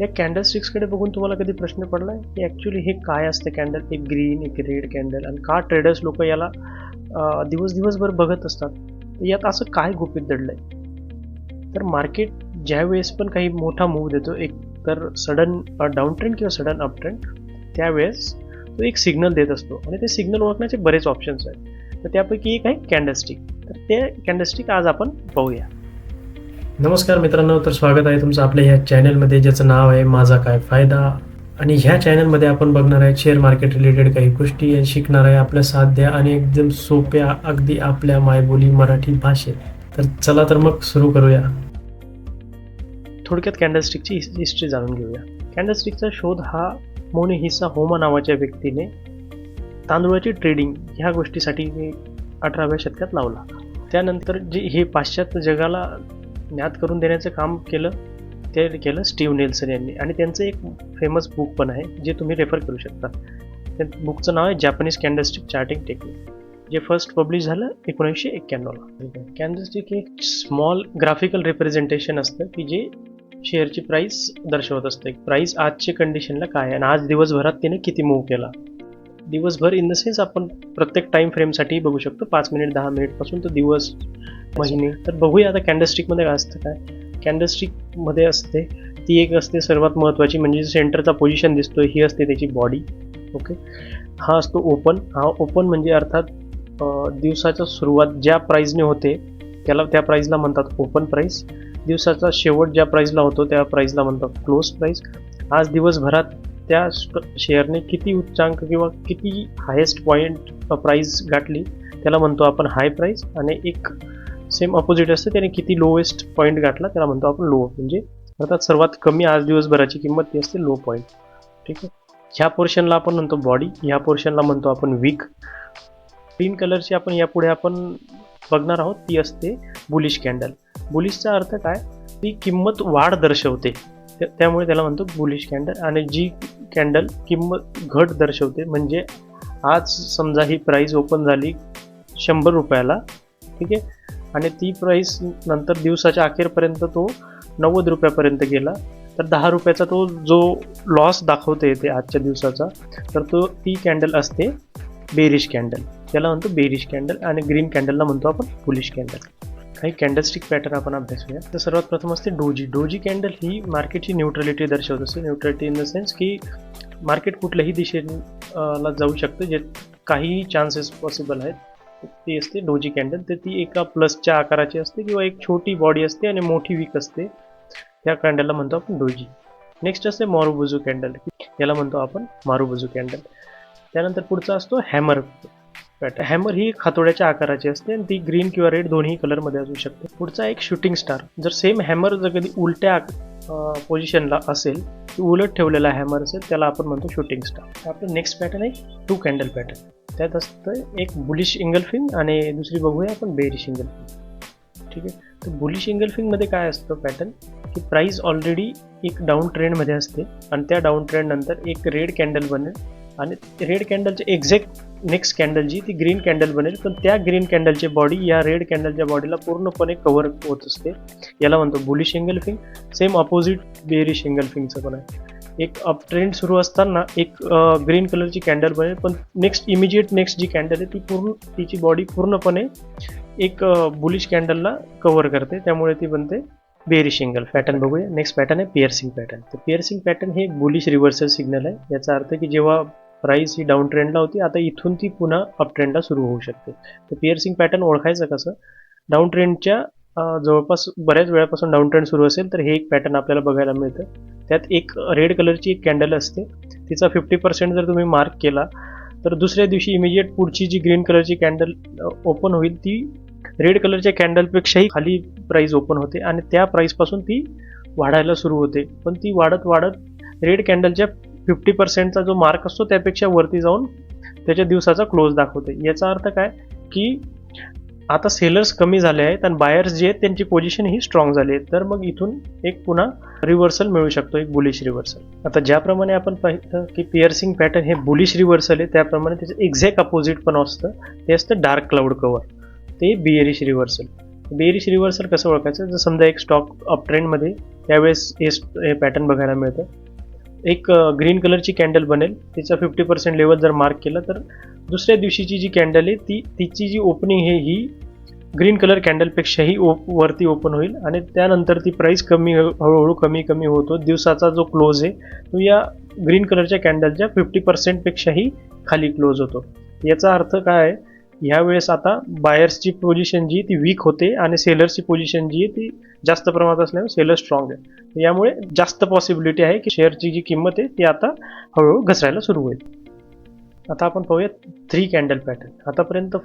या कॅन्डलस्टिक्सकडे बघून तुम्हाला कधी प्रश्न पडलाय की ॲक्च्युली हे काय असतं कॅन्डल? एक ग्रीन, एक रेड कॅन्डल, आणि का ट्रेडर्स लोक याला दिवसभर बघत असतात? यात असं काय गुपित दडलंय? तर मार्केट ज्या वेळेस पण काही मोठा मूव्ह देतो, एक तर सडन डाऊन ट्रेंड किंवा सडन अप ट्रेंड, त्यावेळेस तो एक सिग्नल देत असतो आणि ते सिग्नल ओळखण्याचे बरेच ऑप्शन्स आहेत. तर त्यापैकी एक आहे कॅन्डलस्टिक. तर ते कॅन्डलस्टिक आज आपण पाहूया. नमस्कार मित्रांनो, तर स्वागत आहे तुमचं आपल्या ह्या चॅनलमध्ये, ज्याचं नाव आहे माझा काय फायदा. आणि ह्या चॅनलमध्ये आपण बघणार आहे शेअर मार्केट रिलेटेड काही गोष्टी आणि शिकणार आहे आपल्या साध्या आणि एकदम सोप्या, अगदी आपल्या मायबोली मराठी भाषेत. तर चला तर मग सुरू करूया. थोडक्यात कॅन्डलस्टिकची हिस्ट्री जाणून घेऊया. कॅन्डलस्टिकचा शोध हा मोनिहिसा होमा नावाच्या व्यक्तीने तांदूळाची ट्रेडिंग ह्या गोष्टीसाठी 18व्या शतकात लावला. त्यानंतर जे हे पाश्चात्य जगाला ज्ञात करून देण्याचं काम केलं, ते केलं स्टीव्ह नेल्सन यांनी. आणि त्यांचं एक फेमस बुक पण आहे जे तुम्ही रेफर करू शकता. त्या बुकचं नाव आहे जॅपनीज कॅन्डलस्टिक चार्टिंग टेक्निक, जे फर्स्ट पब्लिश झालं 1991ला. कॅन्डलस्टिक एक स्मॉल ग्राफिकल रिप्रेझेंटेशन असतं की जे शेअरची प्राइस दर्शवत असते. प्राइस आजच्या कंडिशनला काय आहे आणि आज दिवसभरात तिने किती मूव्ह केला. दिवसभर इन द सेन्स आपण प्रत्येक टाइम फ्रेमसाठी बघू शकतो, 5 मिनिट 10 मिनिटपासून तर दिवस, महिने. तर बघूया आता कॅन्डलस्टिकमध्ये काय असतं. काय कॅन्डलस्टिकमध्ये असते ती एक असते सर्वात महत्त्वाची, म्हणजे सेंटरचा पोझिशन दिसतोय ही असते त्याची बॉडी. ओके, हा असतो ओपन. हा ओपन म्हणजे अर्थात दिवसाच्या सुरुवात ज्या प्राईजने होते त्या प्राईजला म्हणतात ओपन प्राईस. दिवसाचा शेवट ज्या प्राईजला होतो त्या प्राईजला म्हणतात क्लोज प्राईस. आज दिवसभरात त्या शेअरने किती उच्चांक किंवा किती हायेस्ट पॉईंट प्राईस गाठली त्याला म्हणतो आपण हाय प्राईस. आणि एक सेम अपोजिट असतं, त्याने किती लोएस्ट पॉईंट गाठला त्याला म्हणतो आपण लो. म्हणजे अर्थात सर्वात कमी आज दिवसभराची किंमत ती असते लो पॉईंट. ठीक आहे, ह्या पोर्शनला आपण म्हणतो बॉडी, ह्या पोर्शनला म्हणतो आपण वीक. ग्रीन कलरची आपण यापुढे आपण बघणार आहोत ती असते बुलिश कॅन्डल. बुलिशचा अर्थ काय? ती किंमत वाढ दर्शवते, त्यामुळे त्याला म्हणतो बुलिश कॅन्डल. आणि जी कॅन्डल किंमत घट दर्शवते, म्हणजे आज समजा ही प्राईस ओपन झाली 100 रुपयाला, ठीक आहे, आणि ती प्राईस नंतर दिवसाच्या अखेरपर्यंत तो 90 रुपयापर्यंत गेला, तर 10 रुपयाचा तो जो लॉस दाखवते येते आजच्या दिवसाचा, तर ती कॅन्डल असते बेरिश कॅन्डल. त्याला म्हणतो बेरिश कॅन्डल. आणि ग्रीन कॅन्डलला म्हणतो आपण बुलिश कॅन्डल. काही कॅन्डलस्टिक पॅटर्न आपण अभ्यासूया. तर सर्वात प्रथम असते डोजी. डोजी कॅन्डल ही मार्केटची न्यूट्रलिटी दर्शवत असते. न्यूट्रलिटी इन द सेन्स की मार्केट कुठल्याही दिशेला जाऊ शकते, जे काही चान्सेस पॉसिबल आहेत. ती असते डोजी कॅन्डल. तर ती एका प्लसच्या आकाराची असते किंवा एक छोटी बॉडी असते आणि मोठी वीक असते. त्या कॅन्डलला म्हणतो आपण डोजी. नेक्स्ट असते मारुबुजू कॅन्डल, याला म्हणतो आपण मारुबुजू कॅन्डल. त्यानंतर पुढचा असतो हॅमर पॅटर्न. हॅमर ही हातोड्याच्या आकाराची असते आणि ती ग्रीन किंवा रेड दोन्ही कलरमध्ये असू शकते. पुढचा एक शूटिंग स्टार. जर सेम हॅमर जर कधी उलट्या पोझिशनला असेल, उलट ठेवलेला हॅमर असेल, त्याला आपण म्हणतो शूटिंग स्टार. आपलं नेक्स्ट पॅटर्न आहे 2 कॅन्डल पॅटर्न. त्यात असतं एक बुलिश इंगल्फिंग आणि दुसरी बघूया आपण बेरिश इंगल्फिंग. ठीक आहे, तर बुलिश इंगल्फिंगमध्ये काय असतं पॅटर्न की प्राईस ऑलरेडी एक डाऊन ट्रेंडमध्ये असते आणि त्या डाऊन ट्रेंड नंतर एक रेड कॅन्डल बनेल आणि रेड कॅन्डलचे एक्झॅक्ट नेक्स्ट कॅन्डल जी ती ग्रीन कॅन्डल बनेल, पण त्या ग्रीन कॅन्डलची बॉडी या रेड कॅन्डलच्या बॉडीला पूर्णपणे कव्हर होत असते. याला म्हणतो bullish engulfing. Same opposite bearish इंगल्फिंगचं पण आहे. एक अप ट्रेंड सुरू असताना एक ग्रीन कलरची कॅन्डल बनेल, पण नेक्स्ट जी कॅन्डल आहे ती तिची बॉडी पूर्णपणे एक बुलिश कॅन्डलला कव्हर करते, त्यामुळे ती बनते बेरिश इंगल. पॅटर्न बघूया. नेक्स्ट पॅटर्न आहे पिअर्सिंग पॅटर्न. तर पिअर्सिंग पॅटर्न हे बुलिश रिव्हर्सल सिग्नल आहे. याचा अर्थ की जेव्हा प्राईस ही डाऊन ट्रेंडला होती, आता इथून ती पुन्हा अप ट्रेंडला सुरू होऊ शकते. तर पिअर्सिंग पॅटर्न ओळखायचं कसं? डाऊन ट्रेंडच्या जवळपास बऱ्याच वेळापासून डाऊन ट्रेंड सुरू असेल तर हे एक पॅटर्न आपल्याला बघायला मिळतं. त्यात एक रेड कलरची एक कॅन्डल असते, तिचा 50% जर तुम्ही मार्क केला तर दुसऱ्या दिवशी इमिजिएट पुढची जी ग्रीन कलरची कॅन्डल ओपन होईल ती रेड कलरच्या कॅन्डलपेक्षाही खाली प्राईस ओपन होते आणि त्या प्राईसपासून ती वाढायला सुरू होते. पण ती वाढत वाढत रेड कॅन्डलच्या 50%चा जो मार्क असतो त्यापेक्षा वरती जाऊन त्याच्या दिवसाचा क्लोज दाखवते. याचा अर्थ काय की आता सेलर्स कमी झाले आहेत आणि बायर्स जे आहेत त्यांची पोझिशन ही स्ट्रॉंग झाली आहे. तर मग इथून एक पुन्हा रिव्हर्सल मिळू शकतो, एक बुलिश रिव्हर्सल. आता ज्याप्रमाणे आपण पाहिलं की पिअर्सिंग पॅटर्न हे बुलिश रिव्हर्सल आहे, त्याप्रमाणे त्याचं एक्झॅक्ट अपोजिट पण असतं, ते असतं डार्क क्लाउड कव्हर, ते बिअरिश रिव्हर्सल. बेरिश रिव्हर्सल कसं ओळखायचं, जर समजा एक स्टॉक अप ट्रेंडमध्ये त्यावेळेस हे पॅटर्न बघायला मिळतं. एक ग्रीन कलरची कॅन्डल बनेल, तिचा 50% लेवल जर मार्क केलं तर दुसऱ्या दिवशीची जी कॅन्डल आहे तिची जी ओपनिंग आहे ही ग्रीन कलर कॅन्डलपेक्षाही वरती ओपन होईल आणि त्यानंतर ती प्राईस हळूहळू कमी होतो. दिवसाचा जो क्लोज आहे तो या ग्रीन कलरच्या कॅन्डलच्या 50% पेक्षाही खाली क्लोज होतो. याचा अर्थ काय आहे, ह्यावेळेस आता बायर्सची पोझिशन जी ती वीक होते आणि सेलर्सची पोझिशन जी आहे ती जास्त प्रमाणात असल्यामुळे सेलर स्ट्रॉंग आहे. यामुळे जास्त पॉसिबिलिटी आहे की शेअरची जी किंमत आहे ती आता हळूहळू घसरायला सुरू होईल. आता आपण पाहूयात 3 कॅन्डल पॅटर्न. आतापर्यंत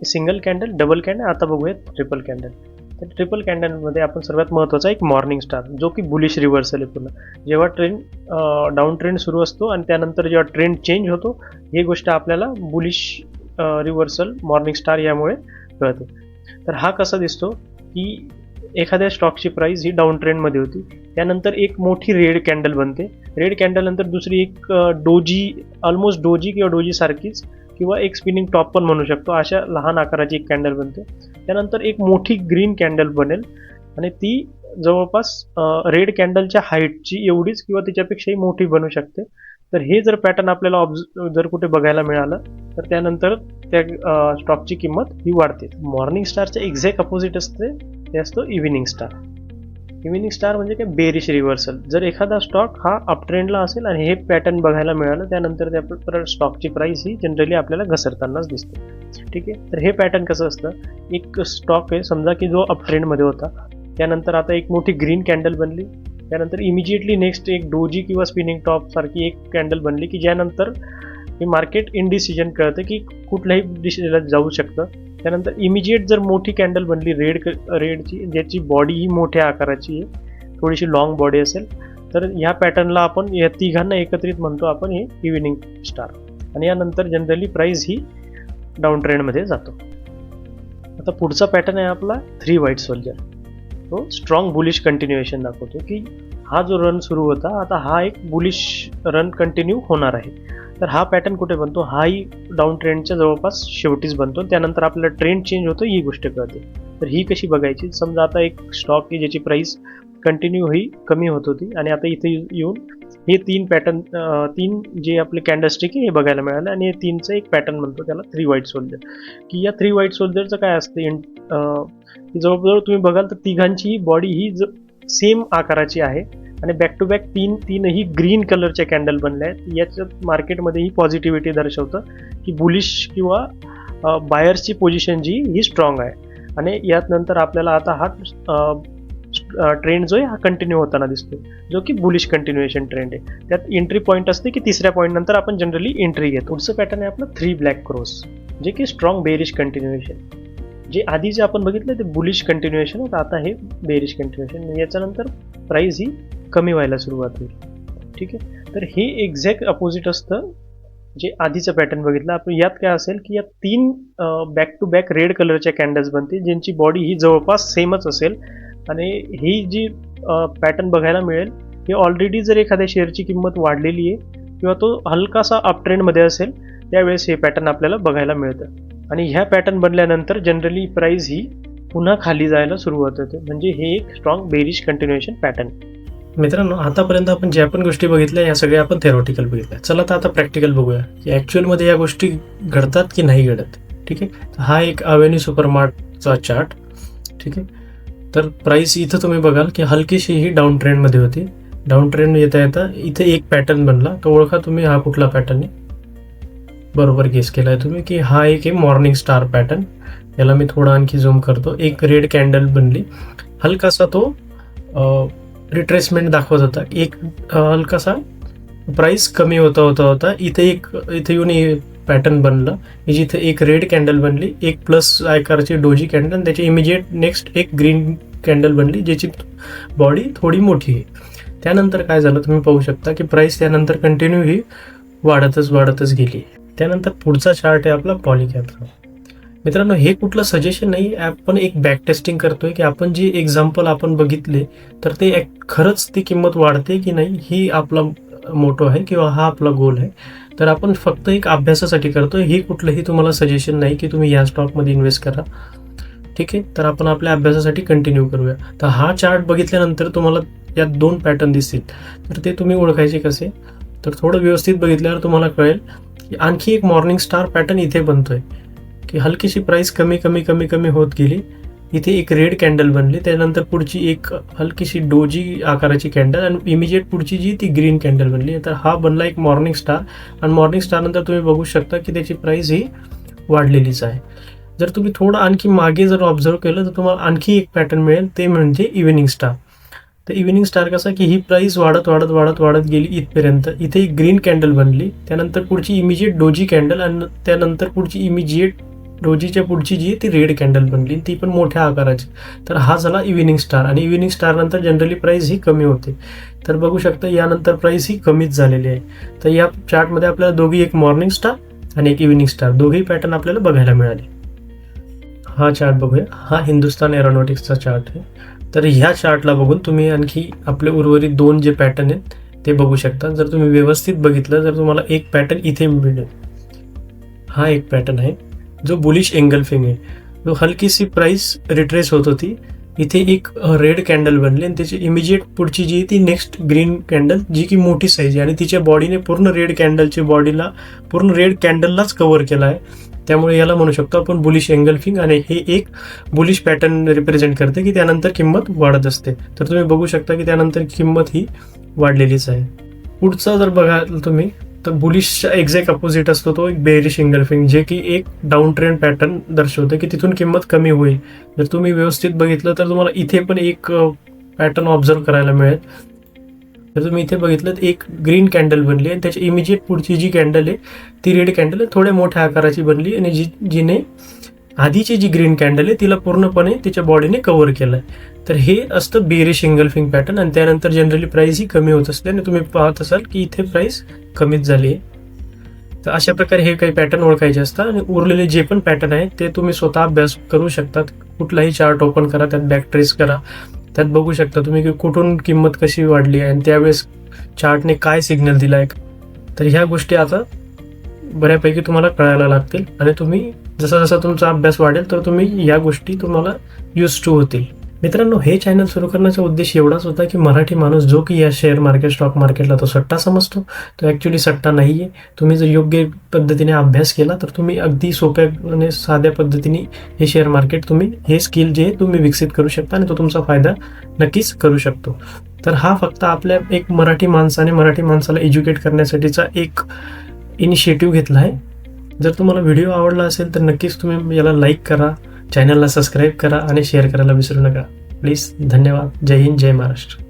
सिंगल कॅन्डल, डबल कॅन्डल, आता बघूयात ट्रिपल कॅन्डल. तर ट्रिपल कॅन्डलमध्ये आपण सर्वात महत्त्वाचा एक मॉर्निंग स्टार, जो की बुलिश रिव्हर्सल आहे. पुन्हा जेव्हा डाऊन ट्रेंड सुरू असतो आणि त्यानंतर जेव्हा ट्रेंड चेंज होतो, ही गोष्ट आपल्याला बुलिश रिव्हर्सल मॉर्निंग स्टार यामुळे कळते. तर हा कसा दिसतो की एखाद्या स्टॉकची प्राइस ही डाऊन ट्रेंडमध्ये होती, त्यानंतर एक मोठी रेड कॅन्डल बनते. रेड कॅन्डल नंतर दुसरी एक डोजी, ऑलमोस्ट डोजी किंवा डोजी सारखीच किंवा एक स्पिनिंग टॉप पण म्हणू शकतो, अशा लहान आकाराची एक कॅन्डल बनते. त्यानंतर एक मोठी ग्रीन कॅन्डल बनेल आणि ती जवळपास रेड कॅन्डलच्या हाईटची एवढीच किंवा त्याच्यापेक्षाही मोठी बनू शकते. तर हे जर पॅटर्न आपल्याला जर कुठे बघायला मिळालं तर त्यानंतर त्या स्टॉकची किंमत ही वाढते. मॉर्निंग स्टारच्या एक्झॅक्ट अपोजिट असते, ते असतो इव्हिनिंग स्टार. इव्हिनिंग स्टार म्हणजे काय, बेरिश रिव्हर्सल. जर एखादा स्टॉक हा अप ट्रेंडला असेल आणि हे पॅटर्न बघायला मिळालं, त्यानंतर त्या स्टॉकची प्राइस ही जनरली आपल्याला घसरतानाच दिसते. ठीक आहे. तर हे पॅटर्न कसं असतं, एक स्टॉक आहे समजा की जो अप ट्रेंडमध्ये होता, त्यानंतर आता एक मोठी ग्रीन कॅन्डल बनली, त्यानंतर इमिजिएटली नेक्स्ट एक डोजी किंवा स्पिनिंग टॉप सारखी एक कॅन्डल बनली की ज्यानंतर हे मार्केट इनडिसिजन कळतं की कुठल्याही दिशेला जाऊ शकतं. त्यानंतर इमिजिएट जर मोठी कॅन्डल बनली रेडची, ज्याची बॉडी ही मोठ्या आकाराची आहे, थोडीशी लॉंग बॉडी असेल, तर ह्या पॅटर्नला आपण या तिघांना एकत्रित म्हणतो आपण हे इव्हिनिंग स्टार. आणि यानंतर जनरली प्राइस ही डाऊन ट्रेंडमध्ये जातो. आता पुढचा पॅटर्न आहे आपला 3 व्हाईट सोल्जर. तो स्ट्रॉंग बुलिश कंटिन्युएशन दाखवतो की हा जो रन सुरू होता, आता हा एक बुलिश रन कंटिन्यू होणार आहे. तर हा पॅटर्न कुठे बनतो, हाही डाऊन ट्रेंडच्या जवळपास शेवटीच बनतो. त्यानंतर आपल्याला ट्रेंड चेंज होतो ही गोष्ट कळते. तर ही कशी बघायची, समजा आता एक स्टॉक की ज्याची प्राइस कंटिन्यू ही कमी होत होती आणि आता इथे येऊन हे 3 जे आपले कॅन्डलस्टिक आहे हे बघायला मिळालं आणि हे 3चं एक पॅटर्न म्हणतो त्याला 3 व्हाईट सोल्जर. की या 3 व्हाईट सोल्जरचं काय असते, जवळजवळ तुम्ही बघाल तर तिघांची बॉडी ही सेम आकाराची आहे आणि बॅक टू बॅक तीनही ग्रीन कलरच्या कॅन्डल बनल्या आहेत. याच्यात मार्केटमध्ये ही पॉझिटिव्हिटी दर्शवतं की बुलिश किंवा बायर्सची पोझिशन जी ही स्ट्रॉंग आहे. आणि यात नंतर आपल्याला आता हा ट्रेंड जो आहे हा कंटिन्यू होताना दिसतो, जो की बुलिश कंटिन्युएशन ट्रेंड आहे. त्यात एंट्री पॉईंट असते की तिसऱ्या पॉईंट नंतर आपण जनरली एंट्री घेतो. पुढचं पॅटर्न आहे आपलं 3 ब्लॅक क्रॉस, जे की स्ट्रॉंग बेरिश कंटिन्युएशन. जे आधी जे आपण बघितलं ते बुलिश कंटिन्युएशन होतं, आता हे बेरिश कंटिन्युएशन. याच्यानंतर प्राइस ही कमी व्हायला सुरुवात होईल. ठीक आहे. तर हे एक्झॅक्ट अपोजिट असतं जे आधीचं पॅटर्न बघितलं आपण. यात काय असेल की या 3 बॅक टू बॅक रेड कलरच्या कॅन्डल्स बनतील, ज्यांची बॉडी ही जवळपास सेमच असेल आणि ही जी पॅटर्न बघायला मिळेल ही ऑलरेडी जर एखाद्या शेअरची किंमत वाढलेली आहे किंवा तो हलकासा अप ट्रेंडमध्ये असेल, त्यावेळेस हे पॅटर्न आपल्याला बघायला मिळतं. आणि ह्या पॅटर्न बनल्यानंतर जनरली प्राइस ही पुन्हा खाली जायला सुरुवात होते. म्हणजे हे एक स्ट्रॉंग बेरिश कंटिन्युएशन पॅटर्न. मित्रांनो, आतापर्यंत आपण ज्या पण गोष्टी बघितल्या या सगळ्या आपण थेरॉटिकल बघितल्या. चला तर आता प्रॅक्टिकल बघूया की ॲक्च्युअलमध्ये या गोष्टी घडतात की नाही घडत. ठीक आहे. हा एक अवेन्यू सुपरमार्टचा चार्ट. ठीक आहे. तर प्राइस इथं तुम्ही बघाल की हलकीशी ही डाऊन ट्रेंडमध्ये होती. डाऊन ट्रेंड येता येता इथे एक पॅटर्न बनला. तो ओळखा तुम्ही हा कुठला पॅटर्न आहे. बरोबर गेस केलाय तुम्ही की हा एक आहे मॉर्निंग स्टार पॅटर्न. याला मी थोडा आणखी झूम करतो. एक रेड कॅन्डल बनली, हलकासा तो रिट्रेसमेंट दाखवत होता. एक हलकासा प्राइस कमी होता इथे येऊन पॅटर्न बनलं जिथे एक रेड कॅन्डल बनली, एक प्लस आकाराची डोजी कॅन्डल, त्याची इमिजिएट नेक्स्ट एक ग्रीन कॅन्डल बनली ज्याची बॉडी थोडी मोठी आहे. त्यानंतर काय झालं तुम्ही पाहू शकता की प्राइस त्यानंतर कंटिन्यू ही वाढतच गेली. त्यानंतर पुढचा चार्ट आहे आपला पॉलीकॅपचा. मित्रांनो, हे कुठलं सजेशन नाही, आपण एक बॅक टेस्टिंग करतोय की आपण जी एक्झाम्पल आपण बघितले तर ते खरंच ती किंमत वाढते की नाही ही आपला मोटो आहे किंवा हा आपला गोल आहे. तर आपण फक्त एक अभ्यासासाठी करतोय. हे कुठलंही तुम्हाला सजेशन नाही की तुम्ही या स्टॉकमध्ये इन्व्हेस्ट करा. ठीक आहे, तर आपण आपल्या अभ्यासासाठी कंटिन्यू करूया. तर हा चार्ट बघितल्यानंतर तुम्हाला यात 2 पॅटर्न दिसतील. तर ते तुम्ही ओळखायचे कसे, तर थोडं व्यवस्थित बघितल्यावर तुम्हाला कळेल की आणखी एक मॉर्निंग स्टार पॅटर्न इथे बनतोय, की हलकीशी प्राइस कमी कमी कमी कमी होत गेली. इथे एक रेड कॅन्डल बनली, त्यानंतर पुढची एक हलकीशी डोजी आकाराची कॅन्डल आणि इमिजिएट पुढची जी ती ग्रीन कॅन्डल बनली. तर हा बनला एक मॉर्निंग स्टार आणि मॉर्निंग स्टार नंतर तुम्ही बघू शकता की त्याची प्राइस ही वाढलेलीच आहे. जर तुम्ही थोडं आणखी मागे जर ऑब्झर्व केलं तर तुम्हाला आणखी एक पॅटर्न मिळेल, ते म्हणजे इव्हिनिंग स्टार. तर इव्हिनिंग स्टार कसा की ही प्राइस वाढत वाढत वाढत वाढत गेली इथपर्यंत. इथे एक ग्रीन कॅन्डल बनली, त्यानंतर पुढची इमिजिएट डोजी कॅन्डल आणि त्यानंतर पुढची इमिजिएट डोजीच्या पुढची जी ती रेड कॅन्डल बनली, ती पण मोठ्या आकाराची. तर हा झाला इव्हिनिंग स्टार आणि इव्हिनिंग स्टार नंतर जनरली प्राइस ही कमी होते. तर बघू शकता यानंतर प्राइस ही कमीच झालेली आहे. तर या चार्टमध्ये आपल्याला दोघी, एक मॉर्निंग स्टार आणि एक इव्हिनिंग स्टार, दोघी पॅटर्न आपल्याला बघायला मिळाले. हा चार्ट बघूया. हा हिंदुस्तान एरोनॉटिक्सचा चार्ट आहे. तर ह्या चार्टला बघून तुम्ही आणखी आपले उर्वरित 2 जे पॅटर्न आहेत ते बघू शकता. जर तुम्ही व्यवस्थित बघितलं तर तुम्हाला एक पॅटर्न इथे मिळेल. हा एक पॅटर्न आहे जो बुलिश एंगल्फिंग आहे, जो हलकीशी प्राइस रिट्रेस होत होती. इथे एक रेड कॅन्डल बनली आणि त्याची इमिजिएट पुढची जी ती नेक्स्ट ग्रीन कॅन्डल, जी की मोठी साईज आहे आणि तिच्या बॉडीने पूर्ण रेड कॅन्डलच्या बॉडीला पूर्ण रेड कॅन्डललाच कव्हर केला आहे. त्यामुळे याला म्हणू शकतो आपण बुलिश एंगल्फिंग आणि हे एक बुलिश पॅटर्न रिप्रेझेंट करते की त्यानंतर किंमत वाढत असते. तर तुम्ही बघू शकता की त्यानंतर किंमत ही वाढलेलीच आहे. पुढचा जर बघाल तुम्ही तर बुलिशच्या एक्झॅक्ट अपोजिट असतो तो एक बेरिश एंगल्फिंग, जे की एक डाऊन ट्रेंड पॅटर्न दर्शवते की तिथून किंमत कमी होईल. जर तुम्ही व्यवस्थित बघितलं तर तुम्हाला इथे पण एक पॅटर्न ऑब्झर्व करायला मिळेल. जर तुम्ही इथे बघितलं तर एक ग्रीन कॅन्डल बनली आणि त्याची इमिजिएट पुढची जी कॅन्डल आहे ती रेड कॅन्डल थोड्या मोठ्या आकाराची बनली आणि जिने आधीची जी ग्रीन कॅन्डल आहे तिला पूर्णपणे तिच्या बॉडीने कव्हर केलं आहे. तर हे असतं बेरिश एंगल्फिंग पॅटर्न आणि त्यानंतर जनरली प्राइस ही कमी होत असते आणि तुम्ही पाहत असाल की इथे प्राइस कमीच झाली आहे. तर अशा प्रकारे हे काही पॅटर्न ओळखायचे असतात आणि उरलेले जे पण पॅटर्न आहेत ते तुम्ही स्वतः अभ्यास करू शकतात. कुठलाही चार्ट ओपन करा, त्यात बॅक ट्रेस करा, त्यात बघू शकता तुम्ही की कुठून किंमत कशी वाढली आहे आणि त्यावेळेस चार्टने काय सिग्नल दिला आहे. तर ह्या गोष्टी आता बऱ्यापैकी तुम्हाला कळायला लागतील आणि तुम्ही जसा जसा तुमचा अभ्यास वाढेल तर तुम्ही या गोष्टी तुम्हाला यूज टू होतील. मित्रांनो, हे चॅनल सुरू करण्याचा उद्देश एवढाच होता की मराठी माणूस जो की या शेअर मार्केट, स्टॉक मार्केटला तो सट्टा समजतो, तो ॲक्च्युली सट्टा नाही आहे. तुम्ही जर योग्य पद्धतीने अभ्यास केला तर तुम्ही अगदी सोप्या आणि साध्या पद्धतीने हे शेअर मार्केट, तुम्ही हे स्किल जे तुम्ही विकसित करू शकता आणि तो तुमचा फायदा नक्कीच करू शकतो. तर हा फक्त आपल्या एक मराठी माणसाला एज्युकेट करण्यासाठीचा एक इनिशिएटिव्ह घेतला आहे. जर तुम्हाला व्हिडिओ आवडला असेल तर नक्कीच तुम्ही याला लाईक करा, चॅनलला सबस्क्राईब करा आणि शेअर करायला विसरू नका प्लीज. धन्यवाद. जय हिंद, जय महाराष्ट्र.